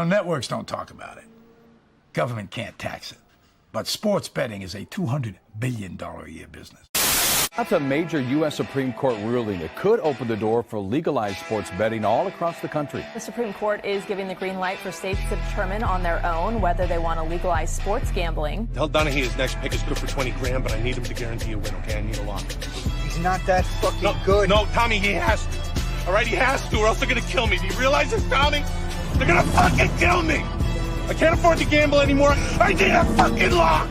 Networks don't talk about it. Government can't tax it. But sports betting is a $200 billion a year business. That's a major U.S. Supreme Court ruling that could open the door for legalized sports betting all across the country. The Supreme Court is giving the green light for states to determine on their own whether they want to legalize sports gambling. Tell Donahue his next pick is good for 20 grand, but I need him to guarantee a win, okay? I need a lock. He's not that fucking good. No, Tommy, he has to. All right, he has to, or else they're going to kill me. Do you realize this, Tommy? They're going to fucking kill me. I can't afford to gamble anymore. I need a fucking lock.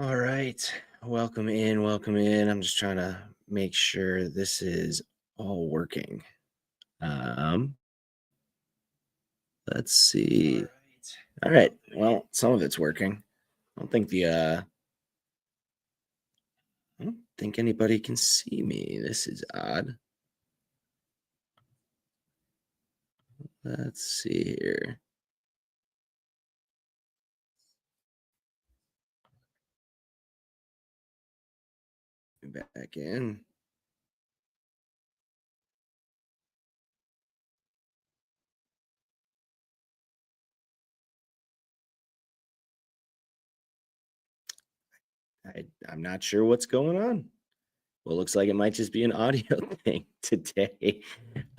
All right, welcome in. I'm just trying to make sure this is all working. Let's see. All right, well, some of it's working. I don't think anybody can see me. This is odd. Let's see here. Back in. I'm not sure what's going on. Well, looks like it might just be an audio thing today.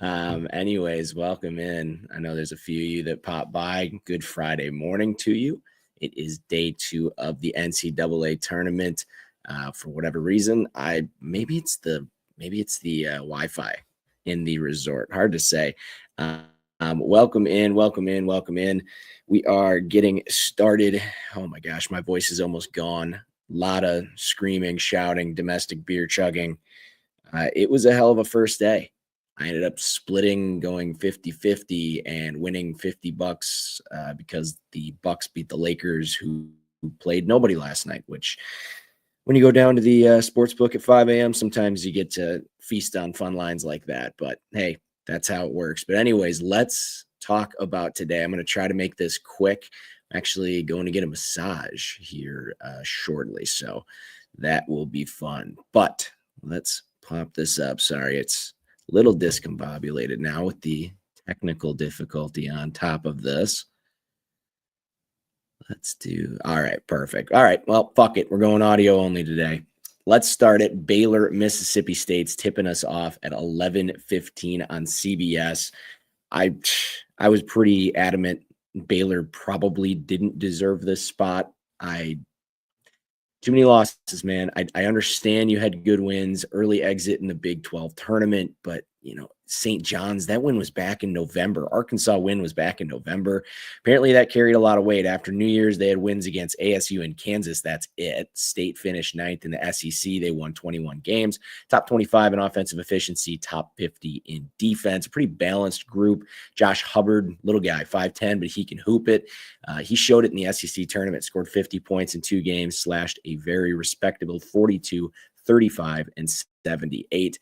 Anyways, welcome in. I know there's a few of you that popped by. Good Friday morning to you. It is day 2 of the NCAA tournament. For whatever reason, maybe it's the Wi-Fi in the resort. Hard to say. Welcome in. We are getting started. Oh my gosh, my voice is almost gone. A lot of screaming, shouting, domestic beer chugging. It was a hell of a first day. I ended up splitting, going 50-50 and winning $50 because the Bucks beat the Lakers, who played nobody last night, which when you go down to the sports book at 5 a.m., sometimes you get to feast on fun lines like that. But hey, that's how it works. But anyways, let's talk about today. I'm going to try to make this quick. I'm actually going to get a massage here shortly, so that will be fun. But let's pop this up. Sorry, it's a little discombobulated now with the technical difficulty on top of this. All right, perfect. All right, well, fuck it. We're going audio only today. Let's start at Baylor, Mississippi State's tipping us off at 11:15 on CBS. I was pretty adamant Baylor probably didn't deserve this spot. Too many losses, man. I understand you had good wins, early exit in the Big 12 tournament, but St. John's, that win was back in November. Arkansas win was back in November. Apparently that carried a lot of weight. After New Year's, they had wins against ASU and Kansas. That's it. State finished 9th in the SEC. They won 21 games. Top 25 in offensive efficiency, top 50 in defense. Pretty balanced group. Josh Hubbard, little guy, 5'10", but he can hoop it. He showed it in the SEC tournament, scored 50 points in 2 games, slashed a very respectable 42, 35, and 78.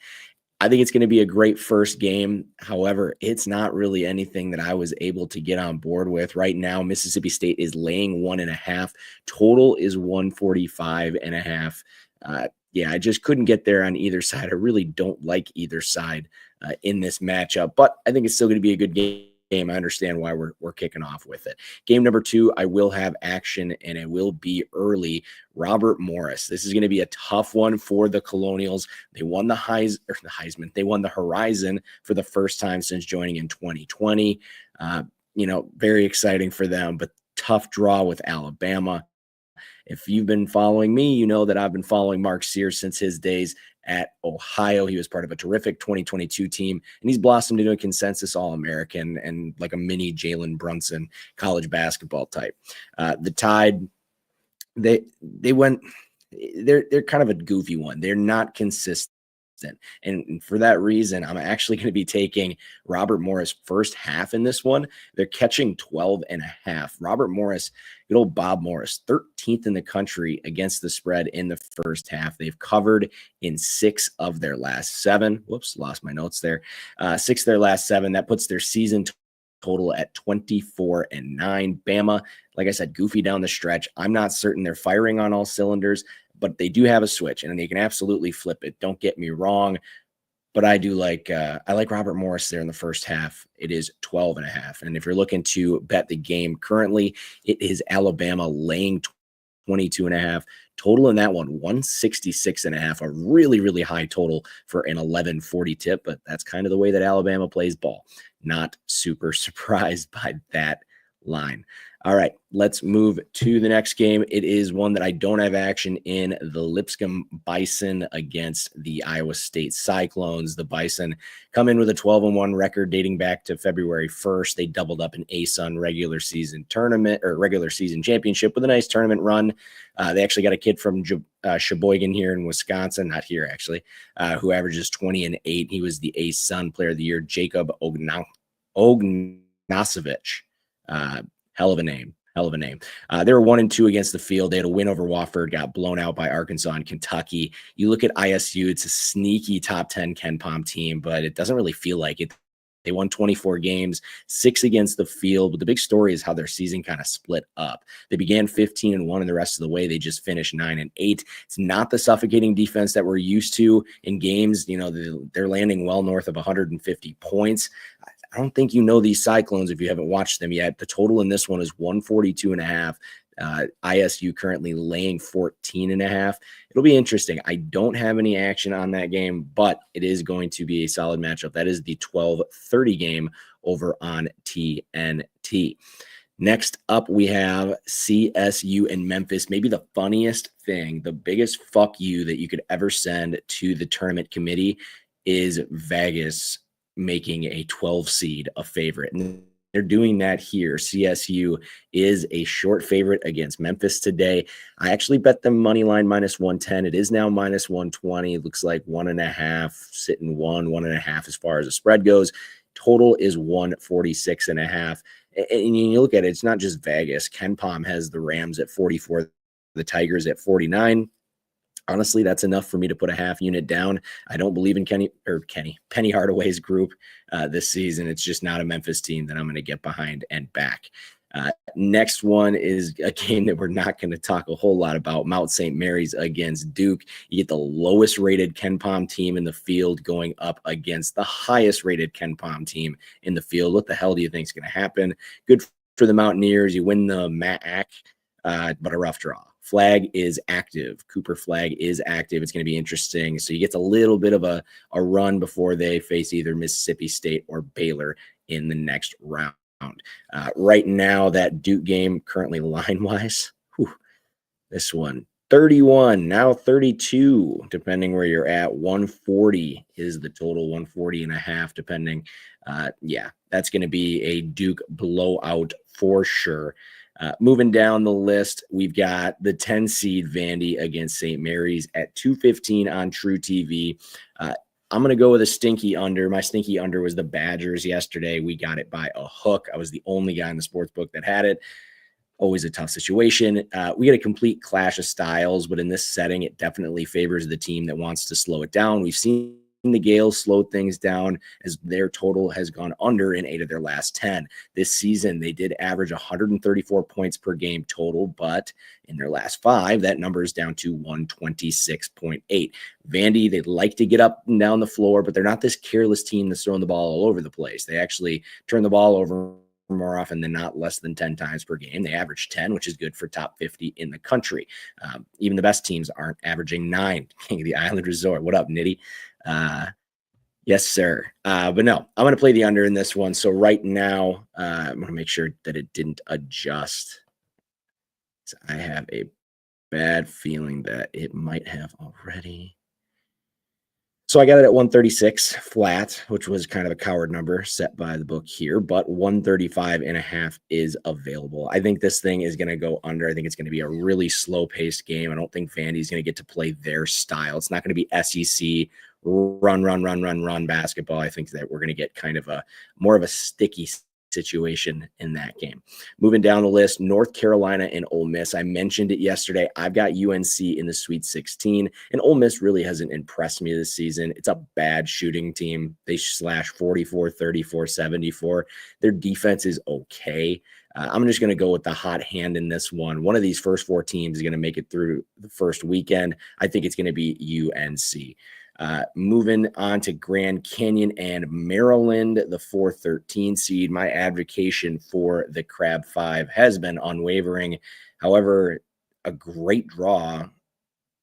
I think it's going to be a great first game. However, it's not really anything that I was able to get on board with. Right now, Mississippi State is laying 1.5. Total is 145.5. I just couldn't get there on either side. I really don't like either side in this matchup, but I think it's still going to be a good game. I understand why we're kicking off with it. Game number 2, I will have action, and it will be early. Robert Morris. This is going to be a tough one for the Colonials. They won the Heisman. They won the Horizon for the first time since joining in 2020. Very exciting for them, but tough draw with Alabama. If you've been following me, you know that I've been following Mark Sears since his days at Ohio. He was part of a terrific 2022 team, and he's blossomed into a consensus All-American and like a mini Jalen Brunson college basketball type. The Tide, they're kind of a goofy one. They're not consistent. And for that reason, I'm actually going to be taking Robert Morris first half in this one. They're catching 12.5. Robert Morris, good old Bob Morris, 13th in the country against the spread in the first half. They've covered in 6 of their last 7. Whoops, lost my notes there. 6 of their last 7. That puts their season total at 24-9. Bama, like I said, goofy down the stretch. I'm not certain they're firing on all cylinders, but they do have a switch, and they can absolutely flip it. Don't get me wrong. but I do like I like Robert Morris there in the first half. It is 12.5. And if you're looking to bet the game currently, it is Alabama laying 22.5. Total in that one, 166.5. A really, really high total for an 11:40 tip, but that's kind of the way that Alabama plays ball. Not super surprised by that line. All right, let's move to the next game. It is one that I don't have action in, the Lipscomb Bison against the Iowa State Cyclones. The Bison come in with a 12-1 record dating back to February 1st. They doubled up an ASUN regular season tournament or regular season championship with a nice tournament run. They actually got a kid from Sheboygan here in Wisconsin, not here actually, who averages 20 and 8. He was the ASUN Player of the Year, Jacob Ognasevich. Hell of a name. They were 1-2 against the field. They had a win over Wofford, got blown out by Arkansas and Kentucky. You look at ISU, it's a sneaky top 10 KenPom team, but it doesn't really feel like it. They won 24 games, 6 against the field. But the big story is how their season kind of split up. They began 15-1, and the rest of the way they just finished 9-8. It's not the suffocating defense that we're used to in games. You know, they're landing well north of 150 points. I don't think you know these Cyclones if you haven't watched them yet. The total in this one is 142.5. ISU currently laying 14.5. It'll be interesting. I don't have any action on that game, but it is going to be a solid matchup. That is the 12:30 game over on TNT. Next up, we have CSU and Memphis. Maybe the funniest thing, the biggest fuck you that you could ever send to the tournament committee is Vegas making a 12 seed a favorite. And they're doing that here. CSU is a short favorite against Memphis today. I actually bet them money line -110. It is now -120. It looks like 1.5, sitting 1.5 as far as the spread goes. Total is 146.5. And you look at it, it's not just Vegas. KenPom has the Rams at 44, the Tigers at 49. Honestly, that's enough for me to put a half unit down. I don't believe in Penny Hardaway's group this season. It's just not a Memphis team that I'm going to get behind and back. Next one is a game that we're not going to talk a whole lot about. Mount St. Mary's against Duke. You get the lowest rated KenPom team in the field going up against the highest rated KenPom team in the field. What the hell do you think is going to happen? Good for the Mountaineers. You win the MAAC, but a rough draw. Flag is active. Cooper Flag is active. It's going to be interesting. So you get a little bit of a run before they face either Mississippi State or Baylor in the next round. Right now, that Duke game currently line-wise, this one, 31, now 32, depending where you're at. 140 is the total, 140.5, depending. Yeah, that's going to be a Duke blowout for sure. Moving down the list, we've got the 10 seed Vandy against St. Mary's at 215 on True TV. I'm going to go with a stinky under. My stinky under was the Badgers yesterday. We got it by a hook. I was the only guy in the sports book that had it. Always a tough situation. We get a complete clash of styles, but in this setting, it definitely favors the team that wants to slow it down. We've seen the Gales slow things down as their total has gone under in 8 of their last 10. This season, they did average 134 points per game total, but in their last 5, that number is down to 126.8. Vandy, they'd like to get up and down the floor, but they're not this careless team that's throwing the ball all over the place. They actually turn the ball over more often than not, less than 10 times per game. They average 10, which is good for top 50 in the country. Even the best teams aren't averaging 9. King of the Island Resort. What up, Nitty? Yes, sir. But no, I'm going to play the under in this one. So right now, I'm going to make sure that it didn't adjust. So I have a bad feeling that it might have already. So I got it at 136 flat, which was kind of a coward number set by the book here, but 135.5 is available. I think this thing is going to go under. I think it's going to be a really slow paced game. I don't think Vandy's going to get to play their style. It's not going to be SEC run basketball. I think that we're going to get kind of a more of a sticky situation in that game. Moving down the list, North Carolina and Ole Miss. I mentioned it yesterday. I've got UNC in the Sweet 16, and Ole Miss really hasn't impressed me this season. It's a bad shooting team. They slash 44, 34, 74. Their defense is okay. I'm just going to go with the hot hand in this one. One of these first 4 teams is going to make it through the first weekend. I think it's going to be UNC. Moving on to Grand Canyon and Maryland, the 4-13 seed. My advocacy for the Crab 5 has been unwavering. However, a great draw,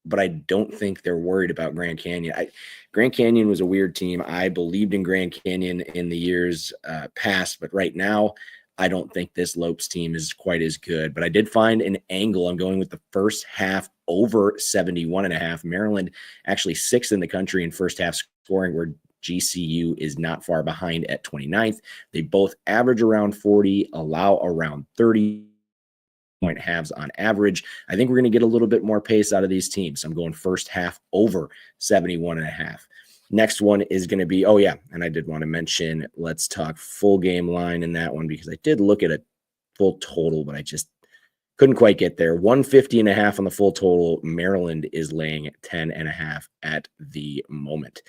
but I don't think they're worried about Grand Canyon. Grand Canyon was a weird team. I believed in Grand Canyon in the years past, but right now, I don't think this Lopes team is quite as good. But I did find an angle. I'm going with the first half over 71.5. Maryland actually 6th in the country in first half scoring, where GCU is not far behind at 29th. They both average around 40, allow around 30 point halves on average. I think we're going to get a little bit more pace out of these teams. I'm going first half over 71.5. Next one is going to be, oh yeah, and I did want to mention, let's talk full game line in that one, because I did look at a full total, but I just couldn't quite get there. 150.5 on the full total. Maryland is laying 10.5 at the moment.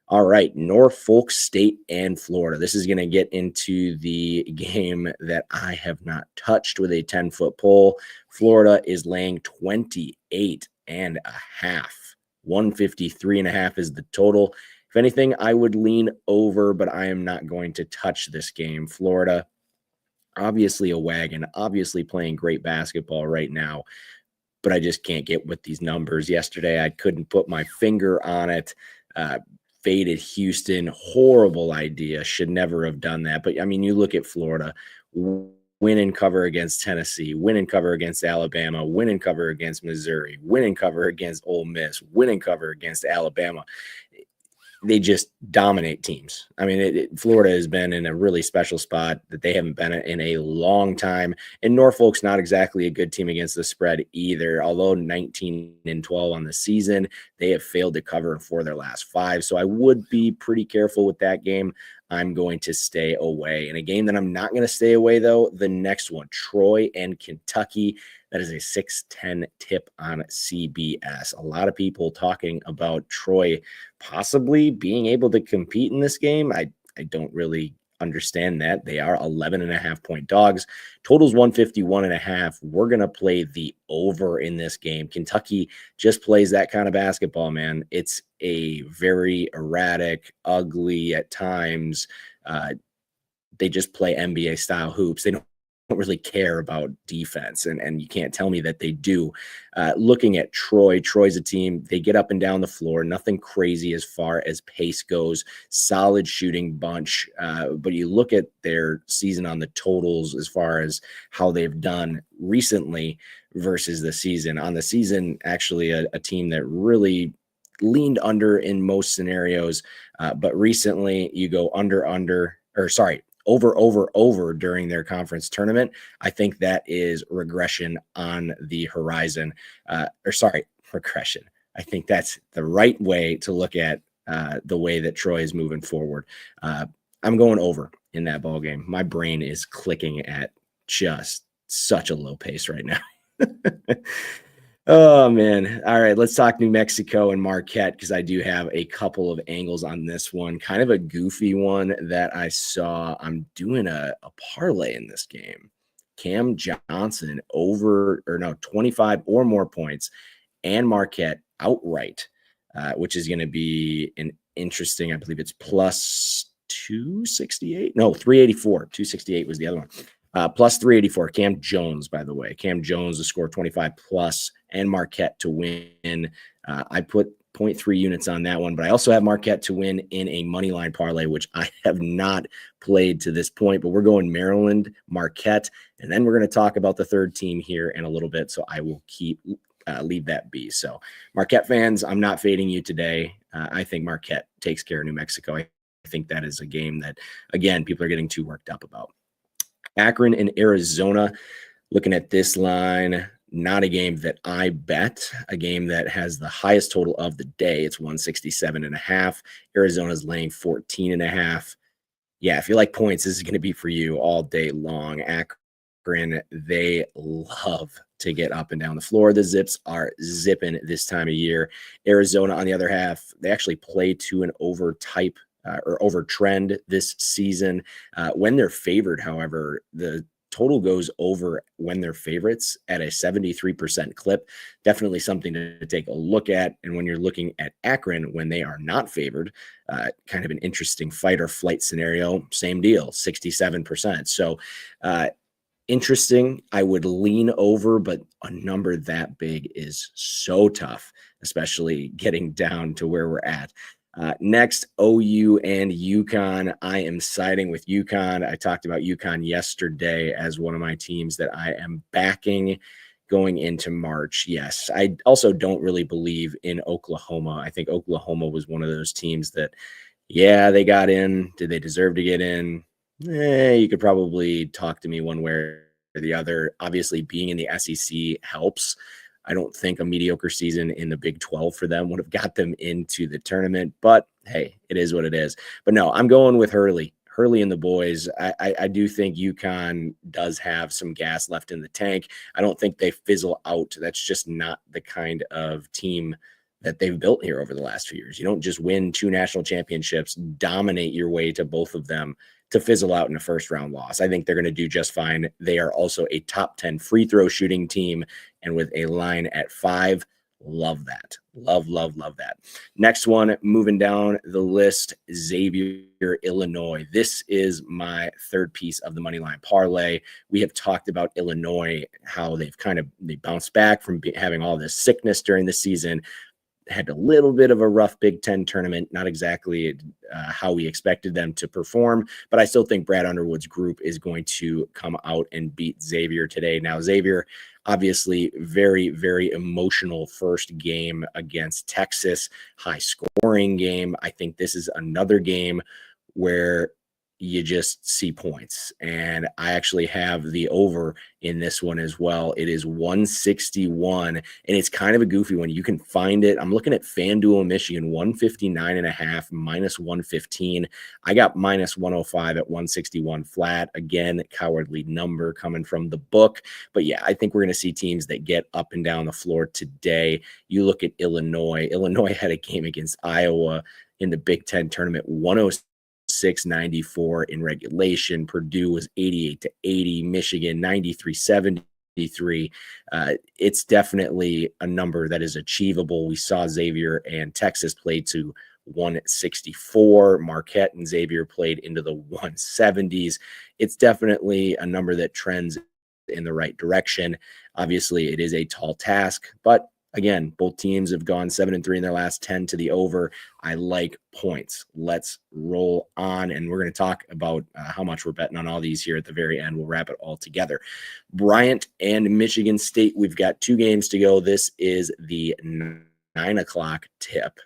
All right, Norfolk State and Florida. This is going to get into the game that I have not touched with a 10-foot pole. Florida is laying 28.5. 153.5 is the total. If anything, I would lean over, but I am not going to touch this game. Florida, obviously a wagon, obviously playing great basketball right now, but I just can't get with these numbers. Yesterday, I couldn't put my finger on it. Faded Houston, horrible idea. Should never have done that. But I mean, you look at Florida, win and cover against Tennessee, win and cover against Alabama, win and cover against Missouri, win and cover against Ole Miss, win and cover against Alabama. They just dominate teams. I mean, Florida has been in a really special spot that they haven't been in a long time. And Norfolk's not exactly a good team against the spread either. Although 19-12 on the season, they have failed to cover in 4 of their last 5. So I would be pretty careful with that game. I'm going to stay away. In a game that I'm not going to stay away, though, the next one, Troy and Kentucky. That is a 6:10 tip on CBS. A lot of people talking about Troy possibly being able to compete in this game. I don't really understand that. They are 11.5 point dogs. Total's 151.5. We're going to play the over in this game. Kentucky just plays that kind of basketball, man. It's a very erratic, ugly at times. They just play NBA style hoops. They don't really care about defense, and you can't tell me that they do. Looking at Troy's a team, they get up and down the floor, nothing crazy as far as pace goes, solid shooting bunch, but you look at their season on the totals as far as how they've done recently versus the season. On the season, actually a team that really leaned under in most scenarios, but recently you go over during their conference tournament. I think that is regression on the horizon. Regression. I think that's the right way to look at the way that Troy is moving forward. I'm going over in that ball game. My brain is clicking at just such a low pace right now. Oh, man. All right, let's talk New Mexico and Marquette, because I do have a couple of angles on this one. Kind of a goofy one that I saw. I'm doing a parlay in this game. Cam Johnson 25 or more points, and Marquette outright, which is going to be an interesting, I believe it's plus 268. No, 384. 268 was the other one. Plus 384. Cam Jones, by the way. Cam Jones to score 25 plus, and Marquette to win. I put 0.3 units on that one, but I also have Marquette to win in a money line parlay, which I have not played to this point. But we're going Maryland, Marquette, and then we're going to talk about the third team here in a little bit. So I will leave that be. So Marquette fans, I'm not fading you today. I think Marquette takes care of New Mexico. I think that is a game that, again, people are getting too worked up about. Akron and Arizona, looking at this line, not a game that I bet, a game that has the highest total of the day. It's 167.5. Arizona's laying 14.5. Yeah, if you like points, this is going to be for you all day long. Akron, they love to get up and down the floor. The Zips are zipping this time of year. Arizona, on the other half, they actually play to an over type or over trend this season. When they're favored, however, the total goes over when they're favorites at a 73% clip. Definitely something to take a look at. And when you're looking at Akron, when they are not favored, kind of an interesting fight or flight scenario, same deal, 67%. So interesting. I would lean over, but a number that big is so tough, especially getting down to where we're at. Next, OU and UConn. I am siding with UConn. I talked about UConn yesterday as one of my teams that I am backing going into March. Yes, I also don't really believe in Oklahoma. I think Oklahoma was one of those teams that, yeah, they got in. Did they deserve to get in? You could probably talk to me one way or the other. Obviously, being in the SEC helps. I don't think a mediocre season in the Big 12 for them would have got them into the tournament, but hey, it is what it is. But no, I'm going with Hurley and the boys. I do think UConn does have some gas left in the tank. I don't think they fizzle out. That's just not the kind of team that they've built here over the last few years. You don't just win 2 national championships, dominate your way to both of them to fizzle out in a first round loss. I think they're going to do just fine. They are also a top 10 free throw shooting team, and with a line at 5, love that. Love that. Next one, moving down the list, Xavier, Illinois. This is my third piece of the money line parlay. We have talked about Illinois, how they bounced back from having all this sickness during the season. Had a little bit of a rough Big Ten tournament, not exactly how we expected them to perform, but I still think Brad Underwood's group is going to come out and beat Xavier today. Now, Xavier, obviously, very, very emotional first game against Texas, high scoring game. I think this is another game where you just see points. And I actually have the over in this one as well. It is 161, and it's kind of a goofy one. You can find it. I'm looking at FanDuel Michigan, 159.5 minus 115. I got minus 105 at 161 flat. Again, cowardly number coming from the book. But yeah, I think we're going to see teams that get up and down the floor today. You look at Illinois. Illinois had a game against Iowa in the Big Ten tournament, 106-94 in regulation. Purdue was 88-80. Michigan 93-73. It's definitely a number that is achievable. We saw Xavier and Texas play to 164. Marquette and Xavier played into the 170s. It's definitely a number that trends in the right direction. Obviously, it is a tall task, but again, both teams have gone 7-3 in their last 10 to the over. I like points. Let's roll on. And we're going to talk about how much we're betting on all these here at the very end. We'll wrap it all together. Bryant and Michigan State. We've got 2 games to go. This is the 9 o'clock tip.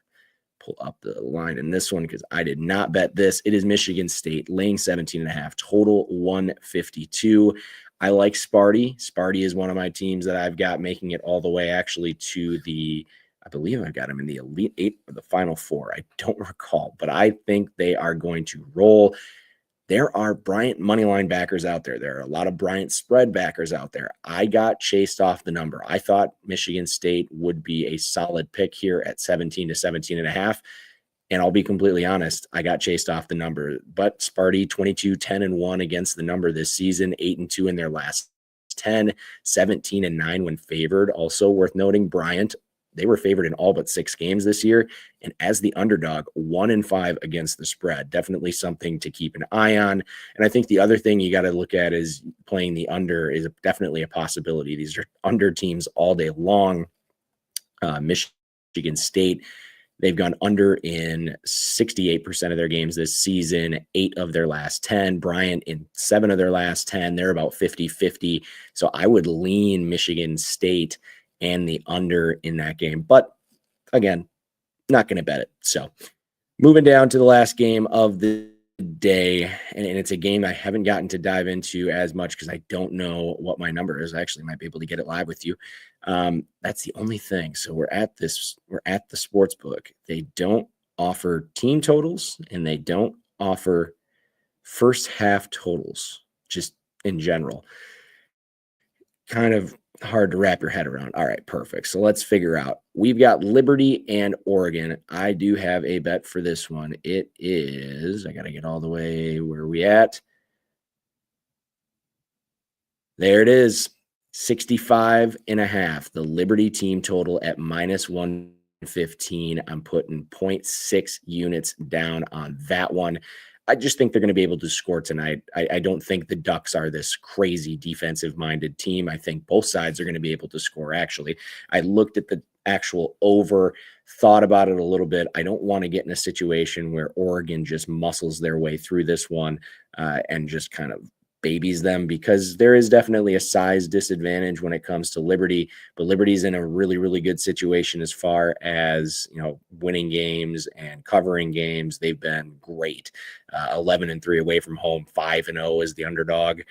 Pull up the line in this one because I did not bet this. It is Michigan State laying 17.5, total 152. I like Sparty. Sparty is one of my teams that I've got making it all the way actually to I believe I've got them in the Elite 8 or the Final 4. I don't recall, but I think they are going to roll. There are Bryant moneyline backers out there. There are a lot of Bryant spread backers out there. I got chased off the number. I thought Michigan State would be a solid pick here at 17 to 17.5. And I'll be completely honest, I got chased off the number. But Sparty, 22-10-1 against the number this season, 8-2 in their last 10, 17-9 when favored. Also worth noting, Bryant, they were favored in all but 6 games this year. And as the underdog, 1-5 against the spread. Definitely something to keep an eye on. And I think the other thing you got to look at is playing the under is definitely a possibility. These are under teams all day long. Michigan State, they've gone under in 68% of their games this season, 8 of their last 10. Bryant in 7 of their last 10. They're about 50-50. So I would lean Michigan State and the under in that game. But again, not going to bet it. So moving down to the last game of the day, and it's a game I haven't gotten to dive into as much because I don't know what my number is. I actually might be able to get it live with you. That's the only thing. So we're at the sports book. They don't offer team totals and they don't offer first half totals, just in general. Kind of hard to wrap your head around. All right, perfect. So let's figure out. We've got Liberty and Oregon. I do have a bet for this one. It is, I got to get all the way where we at. There it is. 65.5. The Liberty team total at -115. I'm putting 0.6 units down on that one. I just think they're going to be able to score tonight. I don't think the Ducks are this crazy defensive-minded team. I think both sides are going to be able to score, actually. I looked at the actual over, thought about it a little bit. I don't want to get in a situation where Oregon just muscles their way through this one and just kind of babies them, because there is definitely a size disadvantage when it comes to Liberty, but Liberty's in a really, really good situation as far as, winning games and covering games. They've been great. 11-3 away from home, 5-0 as the underdog.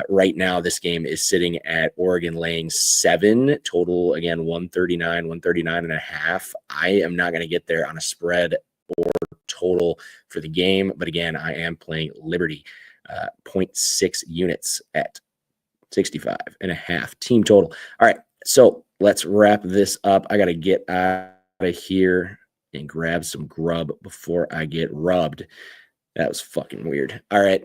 Right now, this game is sitting at Oregon laying 7 total. Again, 139.5. I am not going to get there on a spread or total for the game, but again, I am playing Liberty. 0.6 units at 65.5 team total. All right, so let's wrap this up. I got to get out of here and grab some grub before I get rubbed. That was fucking weird. All right.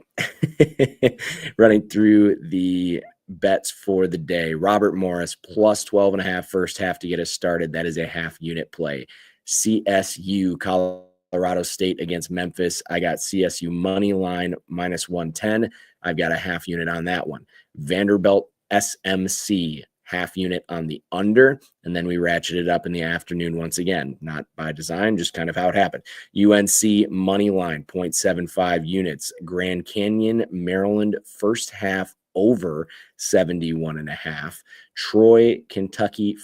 Running through the bets for the day. Robert Morris plus 12.5 first half to get us started. That is a half unit play. CSU, Colorado State against Memphis. I got CSU money line -110. I've got a half unit on that one. Vanderbilt SMC half unit on the under. And then we ratcheted up in the afternoon once again, not by design, just kind of how it happened. UNC money line 0.75 units. Grand Canyon, Maryland first half over 71.5. Troy, Kentucky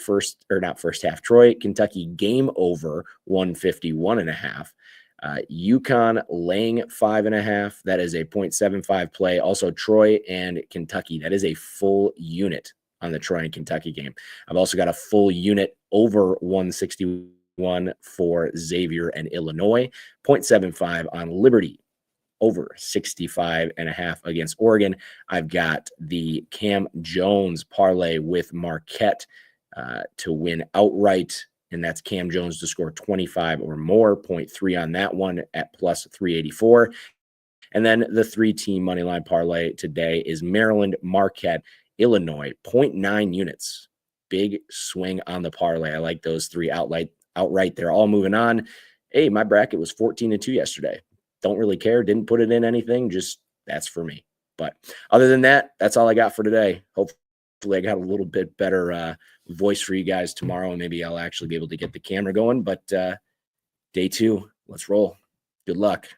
Troy, Kentucky game over 151.5. UConn laying 5.5. That is a 0.75 play. Also Troy and Kentucky. That is a full unit on the Troy and Kentucky game. I've also got a full unit over 161 for Xavier and Illinois. 0.75 on Liberty over 65.5 against Oregon. I've got the Cam Jones parlay with Marquette to win outright, and that's Cam Jones to score 25 or more. 0.3 on that one at plus 384. And then the 3-team moneyline parlay today is Maryland, Marquette, Illinois, 0.9 units. Big swing on the parlay. I like those three outright. They're all moving on. Hey, my bracket was 14-2 yesterday. Don't really care. Didn't put it in anything. Just that's for me. But other than that, that's all I got for today. Hopefully I got a little bit better voice for you guys tomorrow, and maybe I'll actually be able to get the camera going. But day 2, let's roll. Good luck.